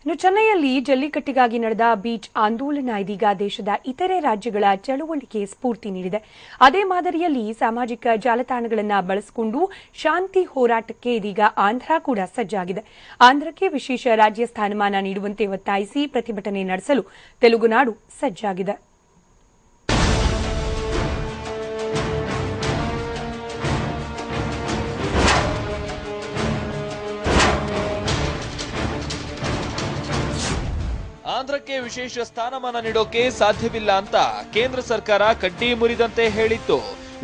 ಇನ್ನು ಚೆನ್ನೈಯಲ್ಲಿ ಜಲ್ಲಿಕಟ್ಟಿಗಾಗಿ ನಡೆದ ಬೀಚ್ ಆಂದೋಲನ ಇದೀಗ ದೇಶದ ಇತರೆ ರಾಜ್ಯಗಳ ಚಳವಳಿಗೆ ಸ್ಫೂರ್ತಿ ನೀಡಿದೆ. ಅದೇ ಮಾದರಿಯಲ್ಲಿ ಸಾಮಾಜಿಕ ಜಾಲತಾಣಗಳನ್ನು ಬಳಸಿಕೊಂಡು ಶಾಂತಿ ಹೋರಾಟಕ್ಕೆ ಇದೀಗ ಆಂಧ್ರ ಕೂಡ ಸಜ್ಜಾಗಿದೆ. ಆಂಧ್ರಕ್ಕೆ ವಿಶೇಷ ರಾಜ್ಯ ಸ್ಥಾನಮಾನ ನೀಡುವಂತೆ ಒತ್ತಾಯಿಸಿ ಪ್ರತಿಭಟನೆ ನಡೆಸಲು ತೆಲುಗುನಾಡು ಸಜ್ಜಾಗಿದೆ. ಆಂಧ್ರಕ್ಕೆ ವಿಶೇಷ ಸ್ಥಾನಮಾನ ನೀಡೋಕೆ ಸಾಧ್ಯವಿಲ್ಲ ಅಂತ ಕೇಂದ್ರ ಸರ್ಕಾರ ಕಡ್ಡಿ ಮುರಿದಂತೆ ಹೇಳಿತ್ತು.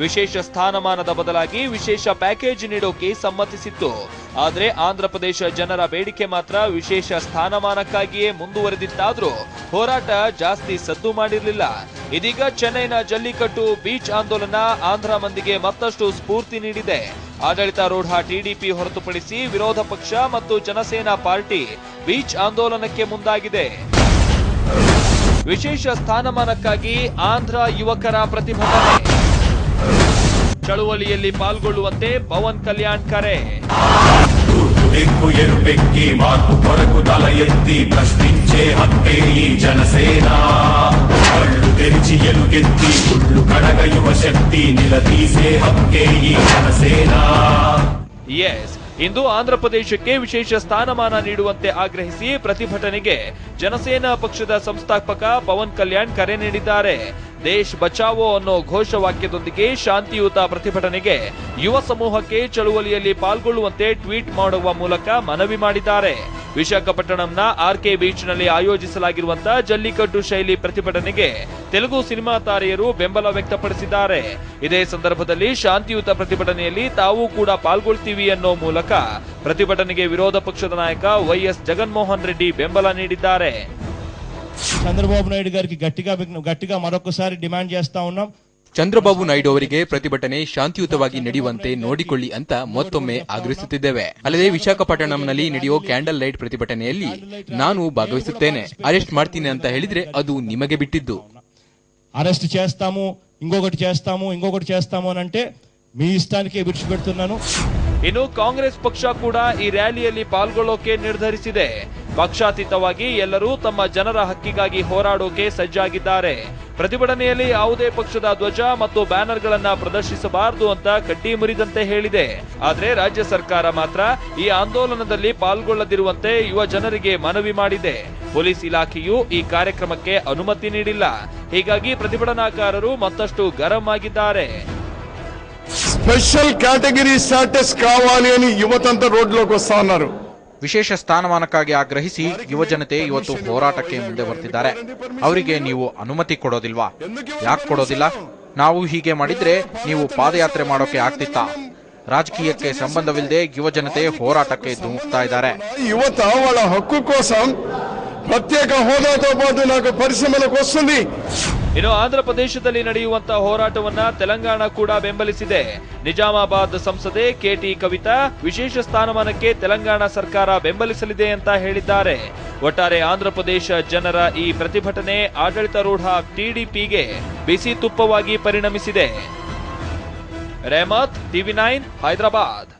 ವಿಶೇಷ ಸ್ಥಾನಮಾನದ ಬದಲಾಗಿ ವಿಶೇಷ ಪ್ಯಾಕೇಜ್ ನೀಡೋಕೆ ಸಮ್ಮತಿಸಿತ್ತು. ಆದರೆ ಆಂಧ್ರಪ್ರದೇಶ ಜನರ ಬೇಡಿಕೆ ಮಾತ್ರ ವಿಶೇಷ ಸ್ಥಾನಮಾನಕ್ಕಾಗಿಯೇ ಮುಂದುವರೆದಿತ್ತಾದ್ರೂ ಹೋರಾಟ ಜಾಸ್ತಿ ಸದ್ದು ಮಾಡಿರಲಿಲ್ಲ. ಇದೀಗ ಚೆನ್ನೈನ ಜಲ್ಲಿಕಟ್ಟು ಬೀಚ್ ಆಂದೋಲನ ಆಂಧ್ರ ಮಂದಿಗೆ ಮತ್ತಷ್ಟು ಸ್ಫೂರ್ತಿ ನೀಡಿದೆ. ಆಡಳಿತಾರೂಢ ಟಿಡಿಪಿ ಹೊರತುಪಡಿಸಿ ವಿರೋಧ ಪಕ್ಷ ಮತ್ತು ಜನಸೇನಾ ಪಾರ್ಟಿ ಬೀಚ್ ಆಂದೋಲನಕ್ಕೆ ಮುಂದಾಗಿದೆ. ವಿಶೇಷ ಸ್ಥಾನಮಾನಕ್ಕಾಗಿ ಆಂಧ್ರ ಯುವಕರ ಪ್ರತಿಭಟನೆ. ಚಳುವಳಿಯಲ್ಲಿ ಪಾಲ್ಗೊಳ್ಳುವಂತೆ ಪವನ್ ಕಲ್ಯಾಣ್ ಕರೆ. ఎరుపెక్కి మార్పు కొరకు తల ఎత్తి ప్రశ్నించే హక్కే ఈ జనసేన. కళ్ళు తెరిచి ఎలుగెత్తి గుళ్ళు కడగ యువ శక్తి నిలదీసే హక్కే ఈ జనసేన. ಎಸ್, ಇಂದು ಆಂಧ್ರಪ್ರದೇಶಕ್ಕೆ ವಿಶೇಷ ಸ್ಥಾನಮಾನ ನೀಡುವಂತೆ ಆಗ್ರಹಿಸಿ ಪ್ರತಿಭಟನೆಗೆ ಜನಸೇನಾ ಪಕ್ಷದ ಸಂಸ್ಥಾಪಕ ಪವನ್ ಕಲ್ಯಾಣ್ ಕರೆ ನೀಡಿದ್ದಾರೆ. ದೇಶ್ ಬಚಾವೋ ಅನ್ನೋ ಘೋಷವಾಕ್ಯದೊಂದಿಗೆ ಶಾಂತಿಯುತ ಪ್ರತಿಭಟನೆಗೆ ಯುವ ಸಮೂಹಕ್ಕೆ ಚಳುವಳಿಯಲ್ಲಿ ಪಾಲ್ಗೊಳ್ಳುವಂತೆ ಟ್ವೀಟ್ ಮಾಡುವ ಮೂಲಕ ಮನವಿ ಮಾಡಿದ್ದಾರೆ. ವಿಶಾಖಪಟ್ಟಣಂನ ಆರ್ಕೆ ಬೀಚ್ನಲ್ಲಿ ಆಯೋಜಿಸಲಾಗಿರುವಂತಹ ಜಲ್ಲಿಕಟ್ಟು ಶೈಲಿ ಪ್ರತಿಭಟನೆಗೆ ತೆಲುಗು ಸಿನಿಮಾ ತಾರೆಯರು ಬೆಂಬಲ ವ್ಯಕ್ತಪಡಿಸಿದ್ದಾರೆ. ಇದೇ ಸಂದರ್ಭದಲ್ಲಿ ಶಾಂತಿಯುತ ಪ್ರತಿಭಟನೆಯಲ್ಲಿ ತಾವು ಕೂಡ ಪಾಲ್ಗೊಳ್ತೀವಿ ಅನ್ನೋ ಮೂಲಕ ಪ್ರತಿಭಟನೆಗೆ ವಿರೋಧ ಪಕ್ಷದ ನಾಯಕ ವೈಎಸ್ ಜಗನ್ಮೋಹನ್ ರೆಡ್ಡಿ ಬೆಂಬಲ ನೀಡಿದ್ದಾರೆ. చంద్రబాబు నాయుడు గారికి గట్టిగా మరొకసారి డిమాండ్ చేస్తా ఉన్నాం. ಚಂದ್ರಬಾಬು ನಾಯ್ಡು ಅವರಿಗೆ ಪ್ರತಿಭಟನೆ ಶಾಂತಿಯುತವಾಗಿ ನಡೆಯುವಂತೆ ನೋಡಿಕೊಳ್ಳಿ ಅಂತ ಮತ್ತೊಮ್ಮೆ ಆಗ್ರಹಿಸುತ್ತಿದ್ದೇವೆ. ಅಲ್ಲದೆ ವಿಶಾಖಪಟ್ಟಣಂನಲ್ಲಿ ನಡೆಯೋ ಕ್ಯಾಂಡಲ್ ಲೈಟ್ ಪ್ರತಿಭಟನೆಯಲ್ಲಿ ನಾನು ಭಾಗವಹಿಸುತ್ತೇನೆ. ಅರೆಸ್ಟ್ ಮಾಡ್ತೀನಿ ಅಂತ ಹೇಳಿದ್ರೆ ಅದು ನಿಮಗೆ ಬಿಟ್ಟಿದ್ದು. అరెస్ట్ చేస్తాము, ఇంకొకటి చేస్తాము అని అంటే మీ ఇష్టానికే విడిచిపెడుతున్నాను. ಇನ್ನು ಕಾಂಗ್ರೆಸ್ ಪಕ್ಷ ಕೂಡ ಈ ರ್ಯಾಲಿಯಲ್ಲಿ ಪಾಲ್ಗೊಳ್ಳೋಕೆ ನಿರ್ಧರಿಸಿದೆ. ಪಕ್ಷಾತೀತವಾಗಿ ಎಲ್ಲರೂ ತಮ್ಮ ಜನರ ಹಕ್ಕಿಗಾಗಿ ಹೋರಾಡೋಕೆ ಸಜ್ಜಾಗಿದ್ದಾರೆ. ಪ್ರತಿಭಟನೆಯಲ್ಲಿ ಯಾವುದೇ ಪಕ್ಷದ ಧ್ವಜ ಮತ್ತು ಬ್ಯಾನರ್ಗಳನ್ನ ಪ್ರದರ್ಶಿಸಬಾರದು ಅಂತ ಕಡ್ಡಿ ಮುರಿದಂತೆ ಹೇಳಿದೆ. ಆದರೆ ರಾಜ್ಯ ಸರ್ಕಾರ ಮಾತ್ರ ಈ ಆಂದೋಲನದಲ್ಲಿ ಪಾಲ್ಗೊಳ್ಳದಿರುವಂತೆ ಯುವ ಜನರಿಗೆ ಮನವಿ ಮಾಡಿದೆ. ಪೊಲೀಸ್ ಇಲಾಖೆಯು ಈ ಕಾರ್ಯಕ್ರಮಕ್ಕೆ ಅನುಮತಿ ನೀಡಿಲ್ಲ. ಹೀಗಾಗಿ ಪ್ರತಿಭಟನಾಕಾರರು ಮತ್ತಷ್ಟು ಗರಂ ಆಗಿದ್ದಾರೆ. ಸ್ಪೆಷಲ್ ಕ್ಯಾಟಗರಿ ಸ್ಟಾಟಸ್ ಕಾవాలి అని ಯುವತಂತ್ರ ರೋಡ್లోకి వస్తా ఉన్నారు. ವಿಶೇಷ ಸ್ಥಾನಮಾನಕ್ಕಾಗಿ ಆಗ್ರಹಿಸಿ ಯುವಜನತೆ ಇವತ್ತು ಹೋರಾಟಕ್ಕೆ ಮುಂದೆ ಬರ್ತಿದ್ದಾರೆ. ಅವರಿಗೆ ನೀವು ಅನುಮತಿ ಕೊಡೋದಿಲ್ವಾ? ಯಾಕೆ ಕೊಡೋದಿಲ್ಲ? ನಾವು ಹೀಗೆ ಮಾಡಿದ್ರೆ ನೀವು ಪಾದಯಾತ್ರೆ ಮಾಡೋಕೆ ಆಗ್ತಿತ್ತಾ? ರಾಜಕೀಯಕ್ಕೆ ಸಂಬಂಧವಿಲ್ಲದೆ ಯುವಜನತೆ ಹೋರಾಟಕ್ಕೆ ಧುಮುಕ್ತಾ ಇದ್ದಾರೆ. యువత వాళ్ళ హక్కు కోసం ಪ್ರತ್ಯೇಕ ಹೋರಾಟతో పాటు నాకు ಪರಿಶ್ರಮలకు వస్తుంది. ಇನ್ನು ಆಂಧ್ರಪ್ರದೇಶದಲ್ಲಿ ನಡೆಯುವಂತಹ ಹೋರಾಟವನ್ನ ತೆಲಂಗಾಣ ಕೂಡ ಬೆಂಬಲಿಸಿದೆ. ನಿಜಾಮಾಬಾದ್ ಸಂಸದೆ ಕೆಟಿ ಕವಿತಾ ವಿಶೇಷ ಸ್ಥಾನಮಾನಕ್ಕೆ ತೆಲಂಗಾಣ ಸರ್ಕಾರ ಬೆಂಬಲಿಸಲಿದೆ ಅಂತ ಹೇಳಿದ್ದಾರೆ. ಒಟ್ಟಾರೆ ಆಂಧ್ರಪ್ರದೇಶ ಜನರ ಈ ಪ್ರತಿಭಟನೆ ಆಡಳಿತಾರೂಢ ಟಿಡಿಪಿಗೆ ಬಿಸಿ ತುಪ್ಪವಾಗಿ ಪರಿಣಮಿಸಿದೆ. ರೆಹಮತ್, ಟಿವಿ9 ಹೈದರಾಬಾದ್.